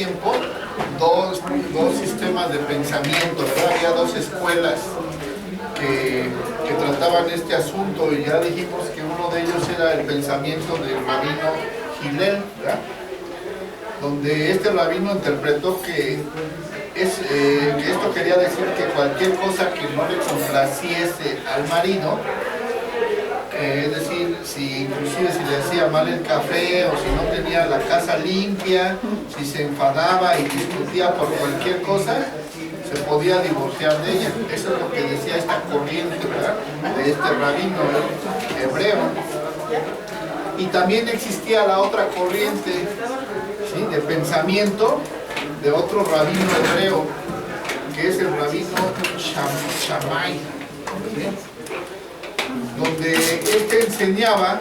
tiempo dos sistemas de pensamiento, ¿verdad? Había dos escuelas que trataban este asunto, y ya dijimos que uno de ellos era el pensamiento del rabino Hillel, ¿verdad? Donde este rabino interpretó que esto quería decir que cualquier cosa que no le complaciese al marino, es decir, inclusive si le hacía mal el café, o si no tenía la casa limpia, si se enfadaba y discutía por cualquier cosa, se podía divorciar de ella. Eso es lo que decía esta corriente, ¿verdad?, de este rabino hebreo. Y también existía la otra corriente, ¿sí?, de pensamiento de otro rabino hebreo, que es el rabino Shammai, ¿sí?, donde este enseñaba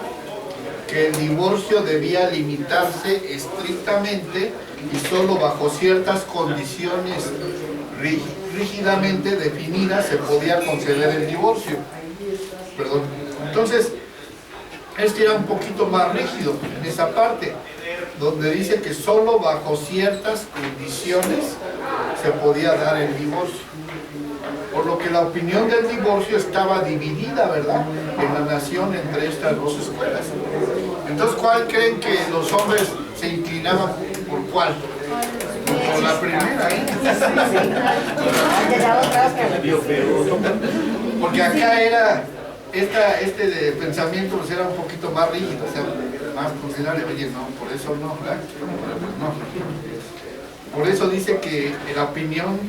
que el divorcio debía limitarse estrictamente y solo bajo ciertas condiciones rígidamente definidas se podía conceder el divorcio. Perdón. Entonces, este era un poquito más rígido en esa parte, donde dice que solo bajo ciertas condiciones se podía dar el divorcio. Por lo que la opinión del divorcio estaba dividida, ¿verdad?, en la nación entre estas dos escuelas. Entonces, ¿cuál creen que los hombres se inclinaban por cuál? Por la primera, ¿eh? Porque acá era, este de pensamiento pues era un poquito más rígido, o sea, más considerable. Oye, no, por eso no, ¿verdad? Pues no. Por eso dice que la opinión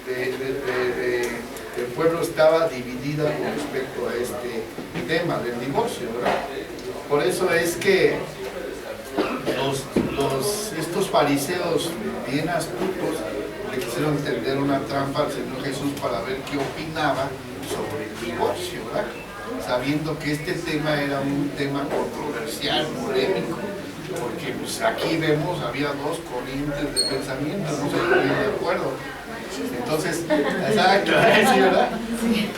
del pueblo estaba dividida con respecto a este tema del divorcio, ¿verdad? Por eso es que estos fariseos bien astutos le quisieron tender una trampa al Señor Jesús para ver qué opinaba sobre el divorcio, ¿verdad?, sabiendo que este tema era un tema controversial, polémico, porque pues aquí vemos, había dos corrientes de pensamiento, no se ponían de acuerdo. Entonces, exacto, sí, ¿verdad?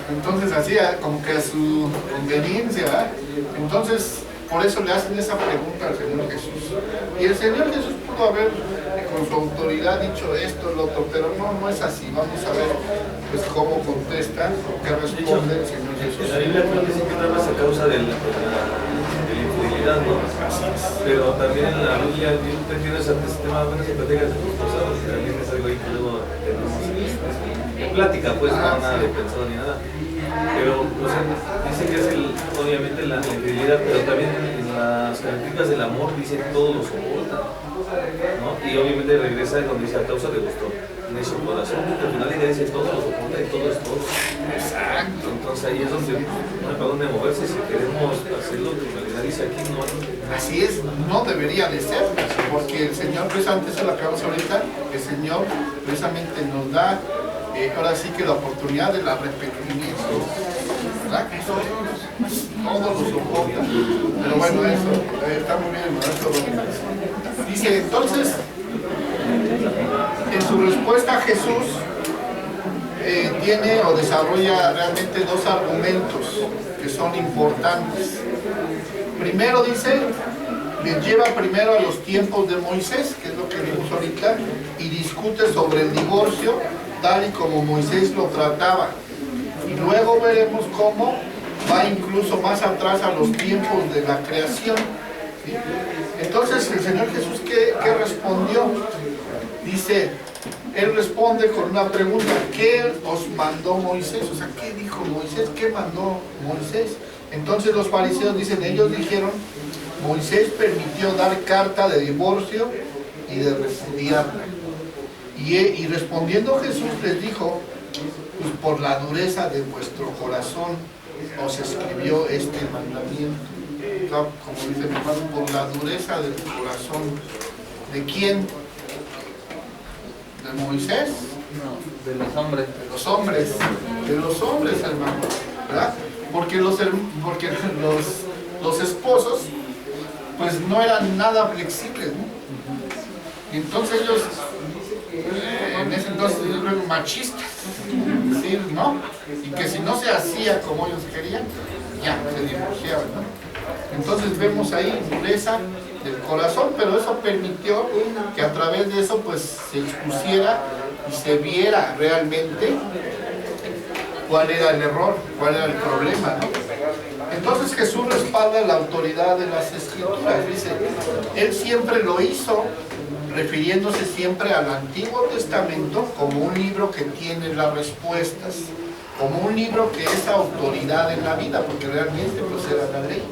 Entonces hacía como que a su conveniencia, ¿verdad? Entonces, por eso le hacen esa pregunta al Señor Jesús. Y el Señor Jesús pudo haber, con su autoridad, dicho esto, lo otro, pero no es así. Vamos a ver, pues, cómo contesta, qué responde el Señor Jesús. En la Biblia dice que nada más a causa de la infidelidad, ¿no? Pero también en la Biblia tienes este tema, bueno, se platica de tus cosas, también es algo ahí que luego tenemos en plática, pues, no nada de pensado ni nada. Pero, o sea, dice que es obviamente la infidelidad, pero también en las características del amor dice todo lo soporta, ¿no? Y obviamente regresa donde dice a causa de gusto en su corazón, porque al final dice todo lo soporta y todo es todo. Exacto. Entonces ahí es donde no hay para dónde moverse si queremos hacer lo que en realidad dice aquí, no. Así es, no debería de ser, porque el Señor, precisamente, eso lo acabamos ahorita, el Señor precisamente nos da ahora sí que la oportunidad del arrepentimiento, ¿verdad? Todo lo soporta. Pero bueno, eso está muy bien, ¿no? Dice, entonces, en su respuesta Jesús tiene o desarrolla realmente dos argumentos que son importantes. Primero dice, les lleva primero a los tiempos de Moisés, que es lo que vimos ahorita, y discute sobre el divorcio tal y como Moisés lo trataba. Y luego veremos cómo va incluso más atrás a los tiempos de la creación, ¿sí? Entonces el Señor Jesús, ¿qué respondió? Dice, Él responde con una pregunta: ¿qué os mandó Moisés? O sea, ¿qué dijo Moisés? ¿Qué mandó Moisés? Entonces los fariseos dicen, ellos dijeron, Moisés permitió dar carta de divorcio y de repudiarla. Y respondiendo Jesús les dijo, pues por la dureza de vuestro corazón os escribió este mandamiento. Como dice mi hermano, por la dureza de tu corazón. ¿De quién? ¿De Moisés? No, de los hombres. De los hombres. De los hombres, hermano, ¿verdad? Porque los esposos pues no eran nada flexibles, ¿no? Y entonces ellos en ese entonces yo creo machistas, ¿sí? ¿No? Y que si no se hacía como ellos querían, ya se divorciaban, ¿no? Entonces vemos ahí dureza del corazón, pero eso permitió que a través de eso pues se expusiera y se viera realmente cuál era el error, cuál era el problema, ¿no? Entonces Jesús respalda la autoridad de las Escrituras, dice, Él siempre lo hizo, refiriéndose siempre al Antiguo Testamento como un libro que tiene las respuestas, como un libro que es autoridad en la vida, porque realmente pues era la ley.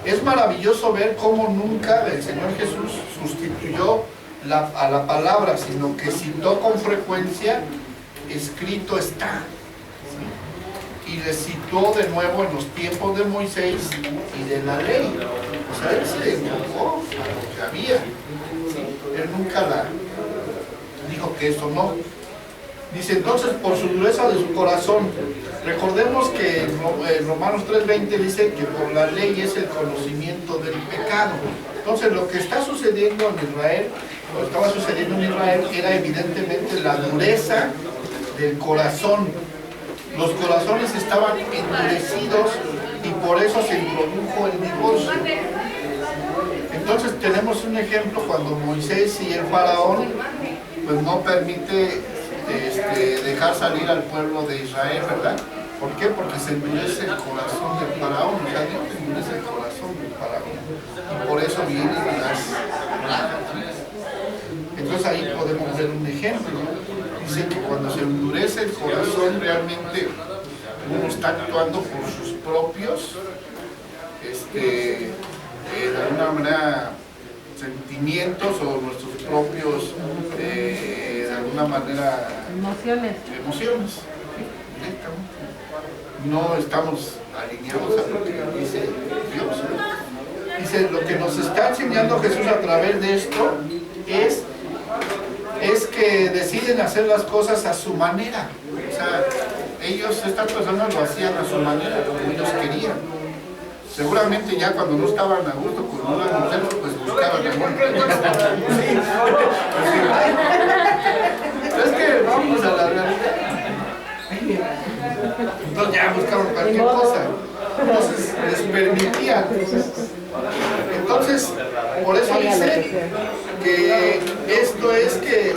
Es maravilloso ver cómo nunca el Señor Jesús sustituyó a la palabra, sino que citó con frecuencia, escrito está. Y le citó de nuevo en los tiempos de Moisés y de la ley. O sea, él se enfocó a lo que había. Él nunca dijo que eso no. Dice entonces, por su dureza de su corazón, recordemos que en Romanos 3:20 dice que por la ley es el conocimiento del pecado. Entonces lo que está sucediendo en Israel, lo que estaba sucediendo en Israel, era evidentemente la dureza del corazón. Los corazones estaban endurecidos y por eso se introdujo el divorcio. Entonces tenemos un ejemplo cuando Moisés y el faraón pues no permite dejar salir al pueblo de Israel, ¿verdad? ¿Por qué? Porque se endurece el corazón del faraón, o sea, Dios endurece el corazón del faraón. Y por eso vienen las plagas. Entonces ahí podemos ver un ejemplo. Dice que cuando se endurece el corazón, realmente uno está actuando por sus propios, de alguna manera, sentimientos o nuestros propios, de alguna manera, emociones, directamente. No estamos alineados a lo que dice Dios. Dice, lo que nos está enseñando Jesús a través de esto es que deciden hacer las cosas a su manera. O sea, estas personas lo hacían a su manera, como ellos querían. Seguramente ya cuando no estaban a gusto con una mujer, pues buscaban a una. Es que vamos a la realidad. Entonces ya buscaban cualquier cosa. Entonces les permitían. Entonces, por eso dice que esto es que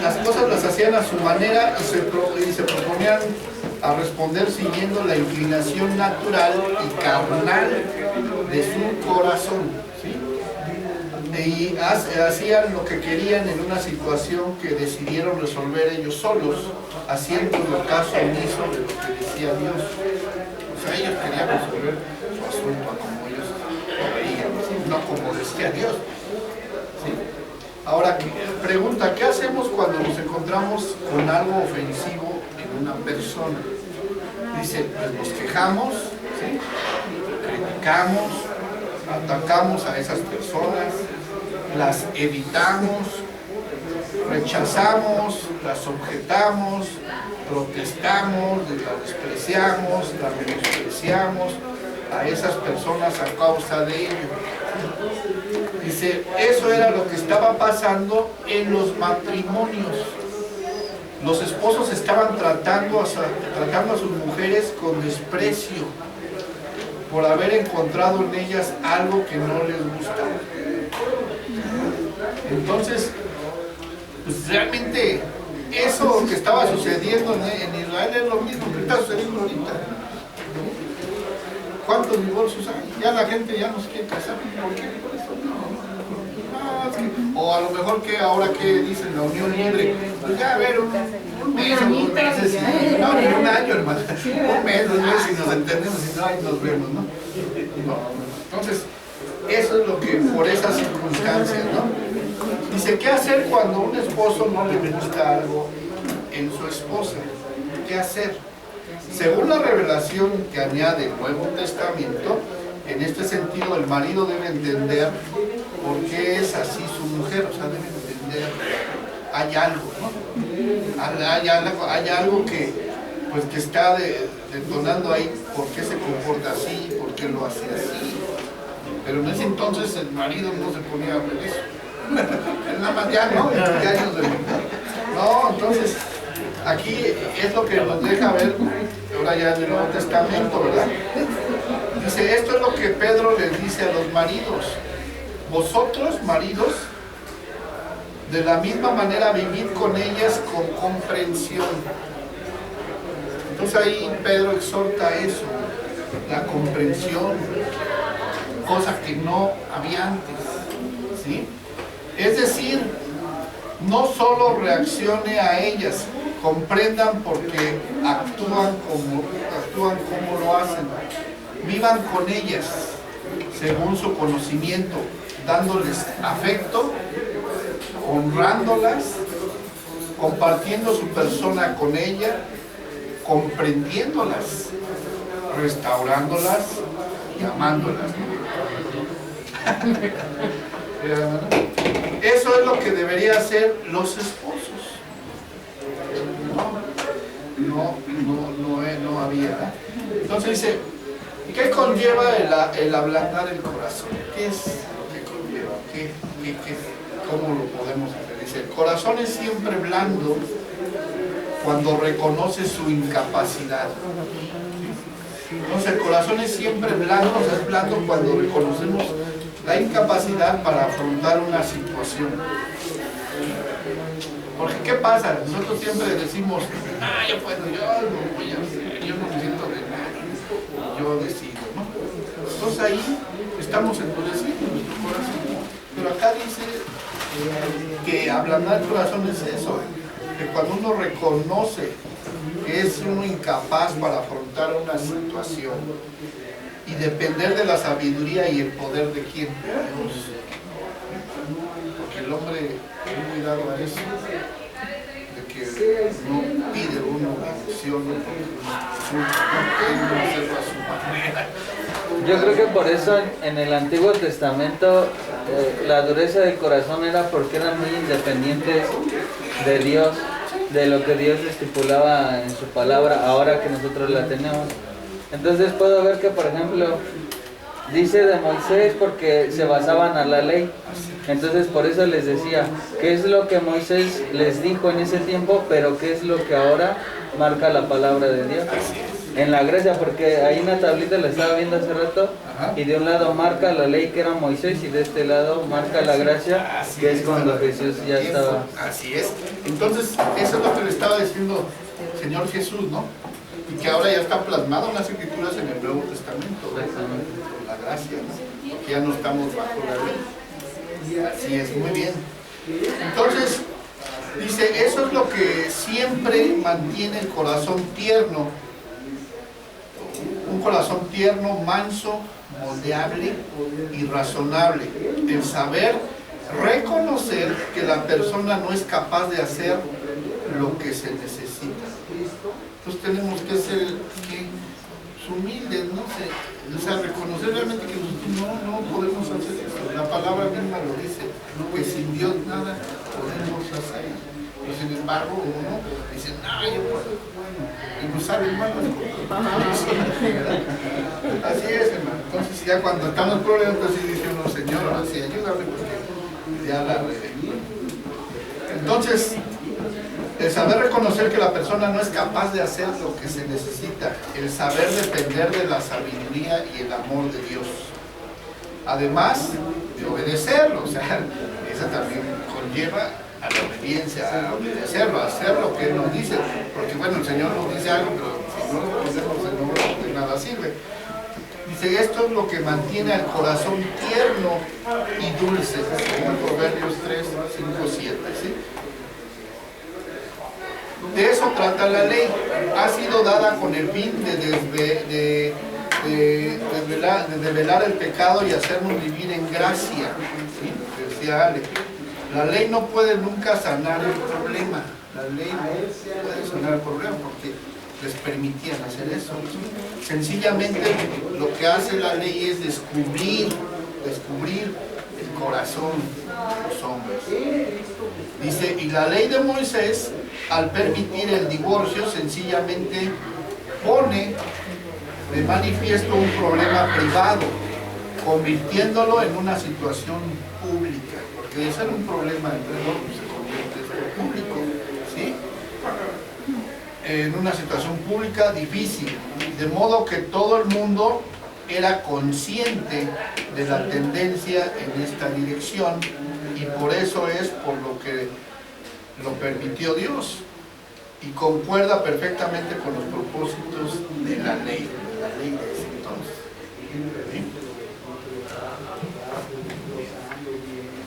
las cosas las hacían a su manera y se proponían a responder siguiendo la inclinación natural y carnal de su corazón, ¿sí? Y hacían lo que querían en una situación que decidieron resolver ellos solos, haciendo caso omiso de lo que decía Dios. O sea, ellos querían resolver su asunto como ellos lo veían, no como decía Dios. ¿Sí? Ahora, pregunta, ¿qué hacemos cuando nos encontramos con algo ofensivo en una persona? Dice, pues nos quejamos, ¿sí? Criticamos, atacamos a esas personas, las evitamos, rechazamos, las objetamos, protestamos, las despreciamos, las menospreciamos a esas personas a causa de ello. Dice, eso era lo que estaba pasando en los matrimonios. Los esposos estaban tratando a sus mujeres con desprecio por haber encontrado en ellas algo que no les gustaba. Entonces, pues realmente eso que estaba sucediendo en Israel es lo mismo que está sucediendo ahorita. ¿Cuántos divorcios hay? Ya la gente ya no se quiere casar. ¿Por qué? Por eso no. O a lo mejor que ahora que dicen la unión libre, pues ya a ver, un mes o 2 meses, no, ni un año, hermano, un mes, 2 meses y nos entendemos y no, ahí nos vemos, ¿no? Entonces, eso es lo que, por esas circunstancias, ¿no? Dice, ¿qué hacer cuando un esposo no le gusta algo en su esposa? ¿Qué hacer? Según la revelación que añade el Nuevo Testamento, en este sentido el marido debe entender por qué es así su mujer, o sea, debe entender, hay algo, ¿no? Hay algo que, pues, que está detonando ahí, por qué se comporta así, por qué lo hace así. Pero en ese entonces el marido no se ponía a ver eso. Él nada más ya no, no, entonces aquí es lo que nos deja ver ahora ya en el Nuevo Testamento, ¿verdad? Dice, esto es lo que Pedro les dice a los maridos. Vosotros, maridos, de la misma manera vivid con ellas con comprensión. Entonces ahí Pedro exhorta eso, la comprensión, cosa que no había antes, ¿sí? Es decir, no solo reaccione a ellas, comprendan porque actúan como lo hacen, vivan con ellas según su conocimiento, dándoles afecto, honrándolas, compartiendo su persona con ella, comprendiéndolas, restaurándolas y amándolas. Eso es lo que deberían hacer los esposos. No había. Entonces dice, ¿qué conlleva el ablandar el corazón? ¿Qué es lo que conlleva? ¿Cómo lo podemos hacer? Dice, el corazón es siempre blando cuando reconoce su incapacidad. Entonces el corazón es siempre blando, o sea, es blando cuando reconocemos la incapacidad para afrontar una situación. Porque ¿qué pasa? Nosotros siempre decimos, yo puedo, yo lo voy a hacer, yo no me siento de nada, yo decido, ¿no? Entonces ahí estamos endureciendo nuestro corazón. Pero acá dice que ablandar el corazón es eso, que cuando uno reconoce que es uno incapaz para afrontar una situación y depender de la sabiduría y el poder de quién, de Dios. Porque el hombre, ten cuidado a eso, de que no pide una bendición, no hacerlo a su manera. Yo creo que por eso en el Antiguo Testamento la dureza del corazón era porque eran muy independientes de Dios, de lo que Dios estipulaba en su palabra, ahora que nosotros la tenemos. Entonces puedo ver que, por ejemplo, dice de Moisés porque se basaban a la ley. Entonces por eso les decía, ¿qué es lo que Moisés les dijo en ese tiempo, pero qué es lo que ahora marca la palabra de Dios? En la gracia, porque ahí en la tablita la estaba viendo hace rato, y de un lado marca la ley que era Moisés y de este lado marca la gracia, que es cuando Jesús ya estaba. Así es. Entonces eso es lo que le estaba diciendo el Señor Jesús, ¿no? Y que ahora ya está plasmado en las Escrituras en el Nuevo Testamento, por la gracia, ¿no? Porque ya no estamos bajo la ley. Así es, muy bien. Entonces, dice, eso es lo que siempre mantiene el corazón tierno. Un corazón tierno, manso, moldeable y razonable. El saber reconocer que la persona no es capaz de hacer lo que se necesita. Entonces tenemos que ser humildes, ¿no? O sea, reconocer realmente que nosotros no podemos hacer eso. La palabra misma lo dice, que sin Dios nada podemos hacer. Pero sin embargo, uno dice, yo puedo. Y no sabe mal las cosas. Así es, hermano. Entonces ya cuando estamos en problemas, entonces dice uno, Señor, ahora sí, ayúdame porque ya la regué. Entonces, el saber reconocer que la persona no es capaz de hacer lo que se necesita, el saber depender de la sabiduría y el amor de Dios, además de obedecerlo, o sea, eso también conlleva a la obediencia, a obedecerlo, a hacer lo que Él nos dice, porque bueno, el Señor nos dice algo, pero si no lo hacemos, de nada sirve. Dice, esto es lo que mantiene al corazón tierno y dulce, según Proverbios 3, 5, 7, ¿sí? De eso trata la ley. Ha sido dada con el fin de develar el pecado y hacernos vivir en gracia, ¿sí? Decía Ale, la ley no puede nunca sanar el problema. La ley no puede sanar el problema porque les permitían hacer eso. Sencillamente lo que hace la ley es descubrir el corazón de los hombres. Dice, y la ley de Moisés, al permitir el divorcio, sencillamente pone de manifiesto un problema privado, convirtiéndolo en una situación pública, porque de ser un problema entre dos se convierte en público, ¿sí? En una situación pública difícil, de modo que todo el mundo era consciente de la tendencia en esta dirección y por eso es por lo que lo permitió Dios y concuerda perfectamente con los propósitos de la ley de ese entonces. ¿Sí?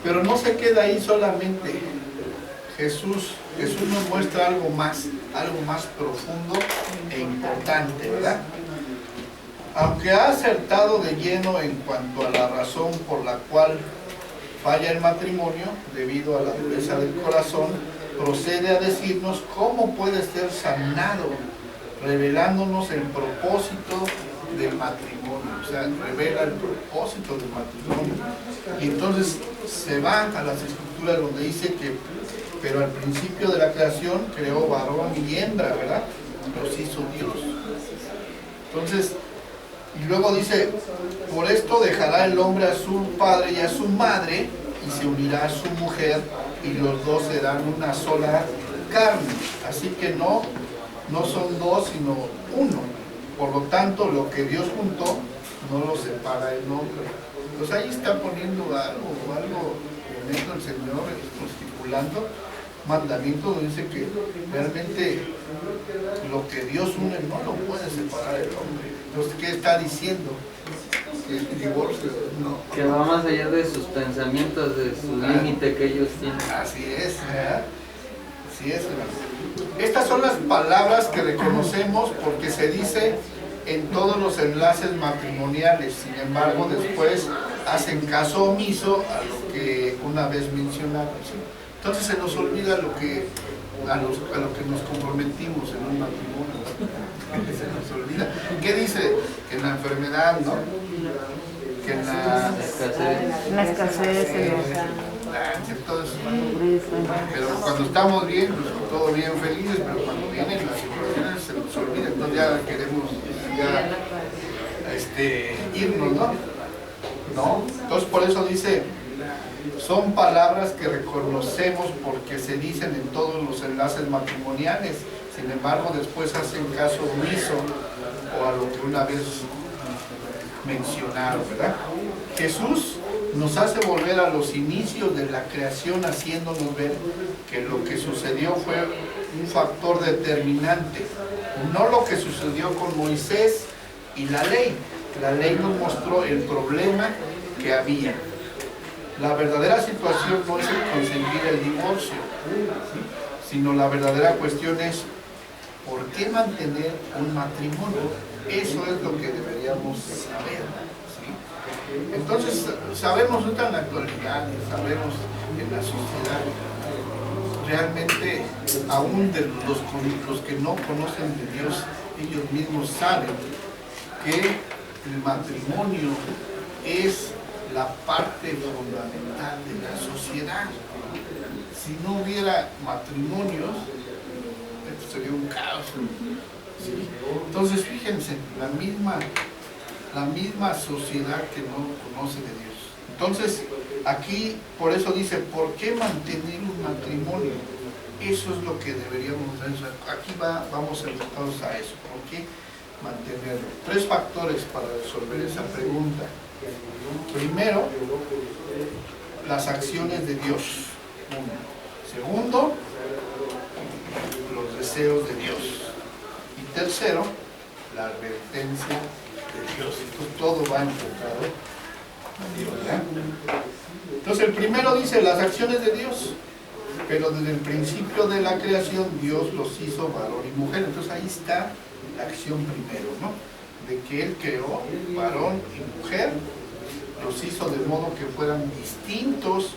Pero no se queda ahí solamente. Jesús nos muestra algo más profundo e importante, ¿verdad? Aunque ha acertado de lleno en cuanto a la razón por la cual falla el matrimonio, debido a la dureza del corazón, procede a decirnos cómo puede ser sanado, revelándonos el propósito del matrimonio. O sea, revela el propósito del matrimonio. Y entonces se va a las escrituras donde dice que, pero al principio de la creación creó varón y hembra, ¿verdad? Los hizo Dios. Entonces, y luego dice, por esto dejará el hombre a su padre y a su madre, y se unirá a su mujer, y los dos serán una sola carne. Así que no son dos, sino uno. Por lo tanto, lo que Dios juntó, no lo separa el hombre. Entonces ahí está poniendo algo poniendo el Señor, estipulando mandamiento, donde dice que realmente lo que Dios une no lo puede separar el hombre. Entonces, ¿qué está diciendo? Que el divorcio no. Que va más allá de sus pensamientos, de su límite que ellos tienen. Así es, ¿verdad? Así es, hermano. Estas son las palabras que reconocemos porque se dice en todos los enlaces matrimoniales. Sin embargo, después hacen caso omiso a lo que una vez mencionamos, ¿sí? Entonces se nos olvida a lo que nos comprometimos en un matrimonio. Se nos olvida. ¿Qué dice? Que en la enfermedad, ¿no? Que en la escasez, todo eso. Pero cuando estamos bien, pues todo bien felices, pero cuando vienen las situaciones se nos olvida. Entonces ya queremos irnos, ¿no? Entonces por eso dice, son palabras que reconocemos porque se dicen en todos los enlaces matrimoniales. Sin embargo, después hacen caso omiso o a lo que una vez mencionaron, ¿verdad? Jesús nos hace volver a los inicios de la creación, haciéndonos ver que lo que sucedió fue un factor determinante, no lo que sucedió con Moisés y la ley. La ley nos mostró el problema que había. La verdadera situación no es el conseguir el divorcio, ¿sí? Sino la verdadera cuestión es ¿por qué mantener un matrimonio? Eso es lo que deberíamos saber, ¿sí? Entonces, sabemos ahorita en la actualidad, sabemos en la sociedad, realmente, aún de los que no conocen de Dios, ellos mismos saben que el matrimonio es la parte fundamental de la sociedad. Si no hubiera matrimonios, esto sería un caos, ¿sí? Entonces fíjense, la misma sociedad que no conoce de Dios. Entonces aquí por eso dice, ¿por qué mantener un matrimonio? Eso es lo que deberíamos hacer. Aquí vamos enfocados a eso. ¿Por qué mantenerlo? 3 factores para resolver esa pregunta. Primero, las acciones de Dios. 1. Segundo, los deseos de Dios. Y tercero, la advertencia de Dios. Entonces todo va enfocado a Dios, ¿verdad? Entonces el primero dice las acciones de Dios. Pero desde el principio de la creación Dios los hizo varón y mujer. Entonces ahí está la acción primero, ¿no? De que Él creó varón y mujer, los hizo de modo que fueran distintos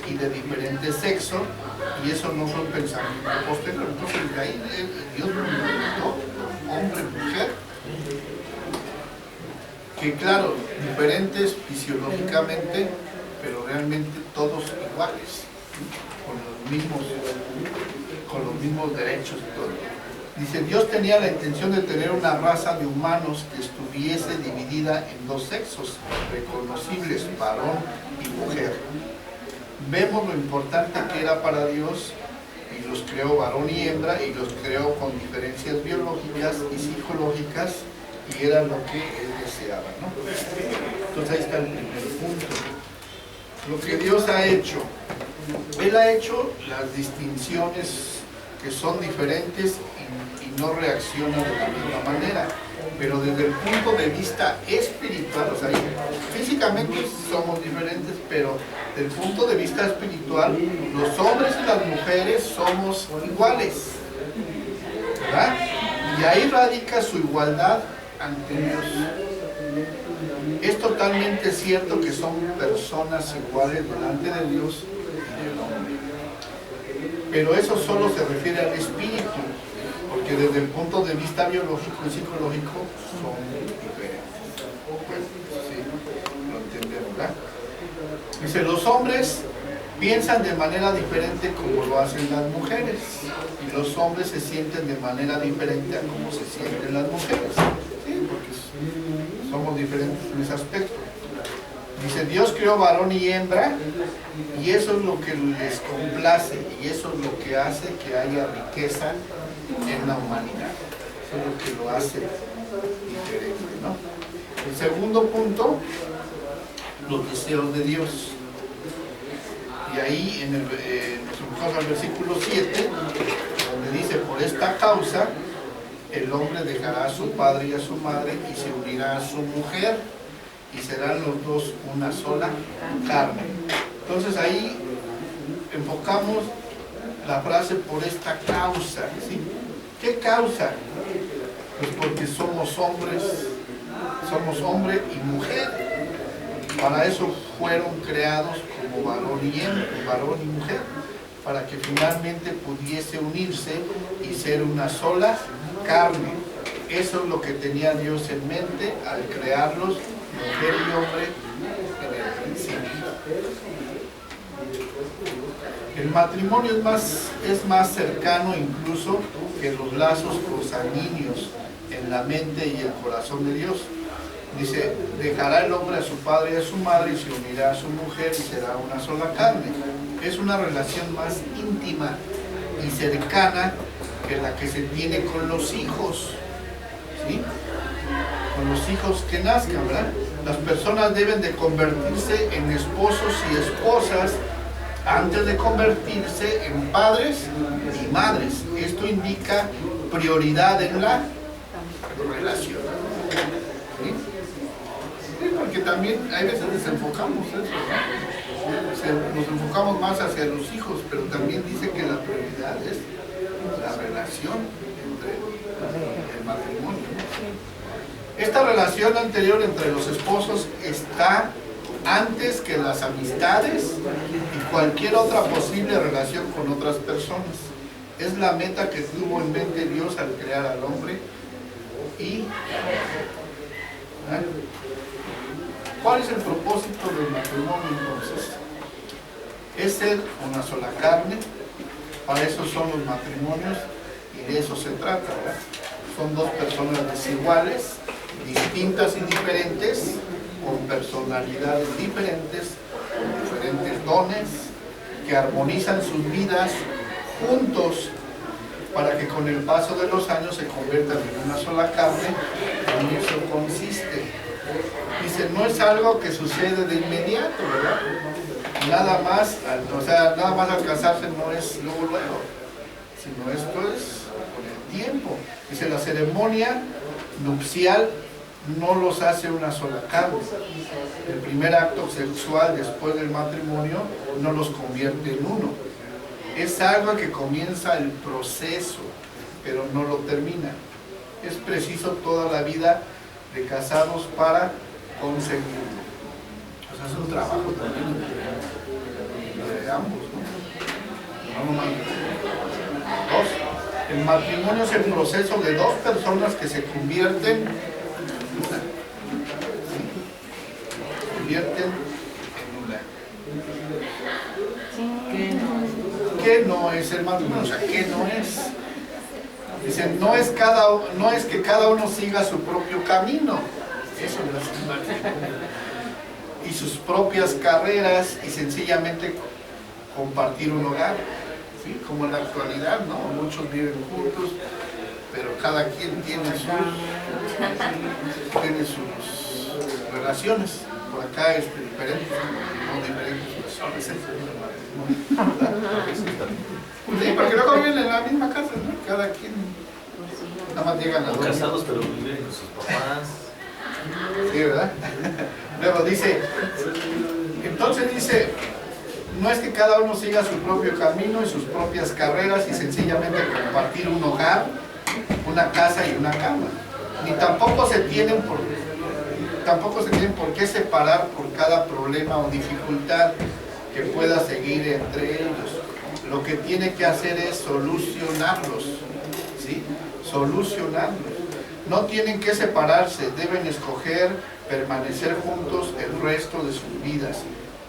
y de diferente sexo, y eso no fue un pensamiento posterior. Entonces de ahí Dios nos mandó hombre y mujer, que claro, diferentes fisiológicamente, pero realmente todos iguales, con los mismos derechos y todo. Dice, Dios tenía la intención de tener una raza de humanos que estuviese dividida en 2 sexos reconocibles, varón y mujer. Vemos lo importante que era para Dios, y los creó varón y hembra, y los creó con diferencias biológicas y psicológicas, y era lo que él deseaba, ¿no? Entonces ahí está el primer punto. Lo que Dios ha hecho, Él ha hecho las distinciones que son diferentes y no reacciona de la misma manera, pero desde el punto de vista espiritual, o sea, físicamente somos diferentes, pero desde el punto de vista espiritual, los hombres y las mujeres somos iguales, ¿verdad? Y ahí radica su igualdad ante Dios. Es totalmente cierto que son personas iguales delante de Dios y del hombre. Pero eso solo se refiere al espíritu, porque desde el punto de vista biológico y psicológico son diferentes. Pues, sí, lo entendemos, ¿verdad? Dice, los hombres piensan de manera diferente como lo hacen las mujeres, y los hombres se sienten de manera diferente a como se sienten las mujeres. Sí, porque somos diferentes en ese aspecto. Dice, Dios creó varón y hembra, y eso es lo que les complace, y eso es lo que hace que haya riqueza en la humanidad. Eso es lo que lo hace diferente, ¿no? El segundo punto, los deseos de Dios. Y ahí nos enfocamos al versículo 7, donde dice, por esta causa el hombre dejará a su padre y a su madre y se unirá a su mujer y serán los dos una sola carne. Entonces ahí enfocamos la frase por esta causa, ¿sí? ¿Qué causa? Pues porque somos hombres, somos hombre y mujer. Para eso fueron creados como varón y mujer, para que finalmente pudiese unirse y ser una sola carne. Eso es lo que tenía Dios en mente al crearlos, mujer y hombre, en el principio. El matrimonio es más cercano incluso que los lazos consanguíneos en la mente y el corazón de Dios. Dice, dejará el hombre a su padre y a su madre y se unirá a su mujer y será una sola carne. Es una relación más íntima y cercana que la que se tiene con los hijos, ¿sí? Con los hijos que nazcan, ¿verdad? Las personas deben de convertirse en esposos y esposas antes de convertirse en padres y madres. Esto indica prioridad en la relación, ¿sí? Sí, porque también hay veces desenfocamos eso, ¿no? Nos enfocamos más hacia los hijos, pero también dice que la prioridad es la relación entre el matrimonio, ¿no? Esta relación anterior entre los esposos está antes que las amistades y cualquier otra posible relación con otras personas. Es la meta que tuvo en mente Dios al crear al hombre y ¿cuál es el propósito del matrimonio entonces? Es ser una sola carne. Para eso son los matrimonios y de eso se trata, ¿verdad? Son dos personas desiguales, distintas y diferentes, con personalidades diferentes, con diferentes dones, que armonizan sus vidas juntos para que con el paso de los años se conviertan en una sola carne. En eso consiste. Dice, no es algo que sucede de inmediato, ¿verdad? Nada más, o sea, nada más alcanzarse no es luego, sino esto es con el tiempo. Dice, la ceremonia nupcial no los hace una sola carne. El primer acto sexual después del matrimonio no los convierte en uno. Es algo que comienza el proceso, pero no lo termina. Es preciso toda la vida de casados para conseguirlo. O sea, es un trabajo también de ambos, ¿no? Dos, el matrimonio es el proceso de dos personas que se convierten en una. Se convierten en una. ¿Qué no es el matrimonio? O sea, ¿qué no es? Dicen, no es que cada uno siga su propio camino. Eso no es el matrimonio. Y sus propias carreras y sencillamente compartir un hogar, ¿sí? Como en la actualidad, ¿no? Muchos viven juntos, pero cada quien tiene sus relaciones. Por acá diferentes, no diferentes relaciones. Sí, porque luego viven en la misma casa, ¿no? Cada quien nada más llegan a dormir. Casados, pero viven con sus papás. Sí, ¿verdad? Luego dice, entonces dice, no es que cada uno siga su propio camino y sus propias carreras y sencillamente compartir un hogar, una casa y una cama. Ni tampoco se tienen por qué separar por cada problema o dificultad que pueda seguir entre ellos. Lo que tiene que hacer es solucionarlos, ¿sí? Solucionarlos. No tienen que separarse, deben escoger permanecer juntos el resto de sus vidas,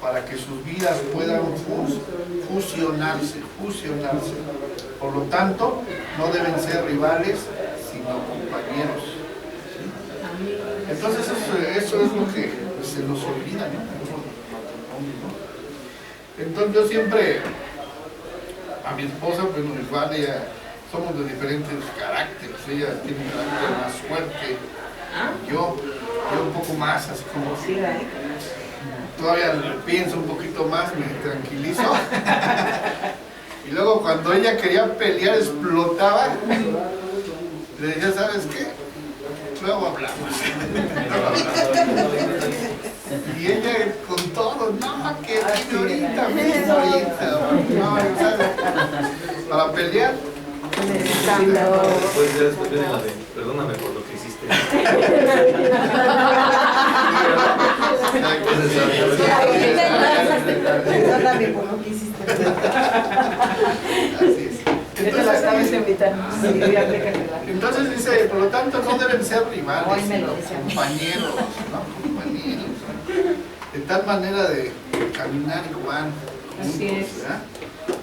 para que sus vidas puedan fusionarse. Por lo tanto, no deben ser rivales, sino compañeros. ¿Sí? Entonces eso es lo que se nos olvida, ¿no? Entonces yo siempre, a mi esposa, pues igual ella, somos de diferentes caracteres, ella tiene un carácter más fuerte, yo un poco más, así como todavía pienso un poquito más, me tranquilizo. Y luego cuando ella quería pelear, explotaba, le decía, ¿sabes qué? Luego hablamos. Y ella con todo, no, que ahorita, no, ¿sabes? Para pelear. Después viene la de, perdóname por lo que hiciste. Perdóname por lo que hiciste. Así es. Entonces dice, por lo tanto no deben ser rivales, sino compañeros, ¿no? Compañeros, ¿no? De tal manera de caminar igual juntos, ¿verdad?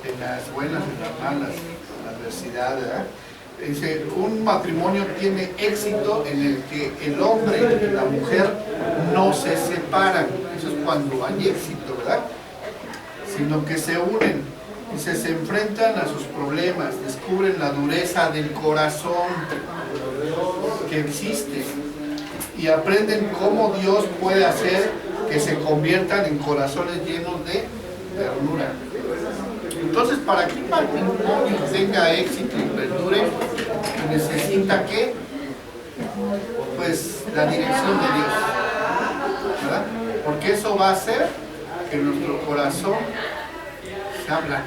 En las buenas, en las malas, en la adversidad, ¿verdad? Dice, un matrimonio tiene éxito en el que el hombre y la mujer no se separan. Eso es cuando hay éxito, ¿verdad? Sino que se unen. Dice, se enfrentan a sus problemas, descubren la dureza del corazón que existe y aprenden cómo Dios puede hacer que se conviertan en corazones llenos de ternura. Entonces, para que un matrimonio tenga éxito y perdure, necesita que, pues, la dirección de Dios, ¿verdad? Porque eso va a hacer que nuestro corazón se abra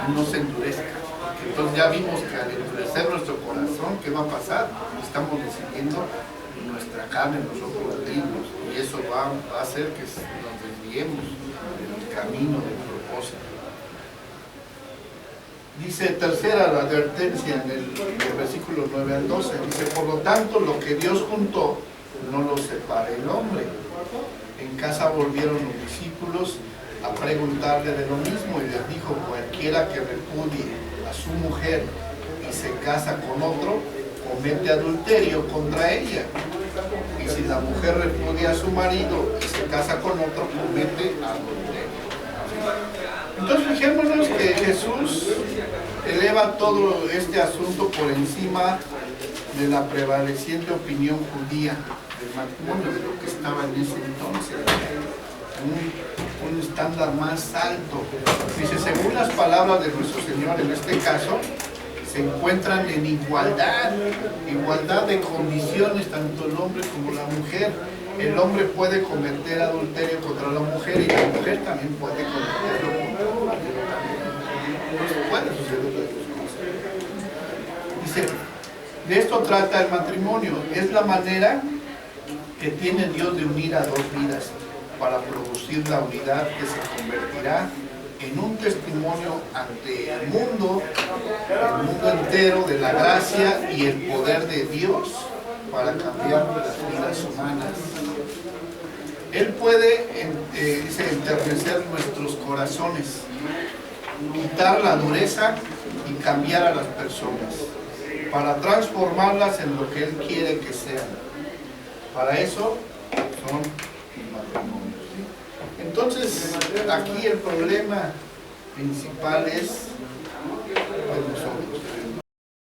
y no se endurezca. Entonces ya vimos que al endurecer nuestro corazón, ¿qué va a pasar? Estamos decidiendo nuestra carne, nosotros mismos, y eso va a hacer que nos desviemos del camino del propósito. Dice tercera la advertencia en el versículo 9 al 12, dice, por lo tanto, lo que Dios juntó, no lo separe el hombre. En casa volvieron los discípulos a preguntarle de lo mismo y les dijo, cualquiera que repudie a su mujer y se casa con otro, comete adulterio contra ella. Y si la mujer repudia a su marido y se casa con otro, comete adulterio. Entonces fijémonos que Jesús eleva todo este asunto por encima de la prevaleciente opinión judía del matrimonio, de lo que estaba en ese entonces. Un estándar más alto. Dice, según las palabras de nuestro Señor en este caso, se encuentran en igualdad de condiciones, tanto el hombre como la mujer. El hombre puede cometer adulterio contra la mujer y la mujer también puede cometerlo contra el marido también. Entonces puede suceder las dos cosas. Dice, de esto trata el matrimonio. Es la manera que tiene Dios de unir a dos vidas, para producir la unidad que se convertirá en un testimonio ante el mundo entero de la gracia y el poder de Dios para cambiar las vidas humanas. Él puede enternecer nuestros corazones, quitar la dureza y cambiar a las personas, para transformarlas en lo que Él quiere que sean. Para eso son matrimonios. Entonces, aquí el problema principal es nosotros.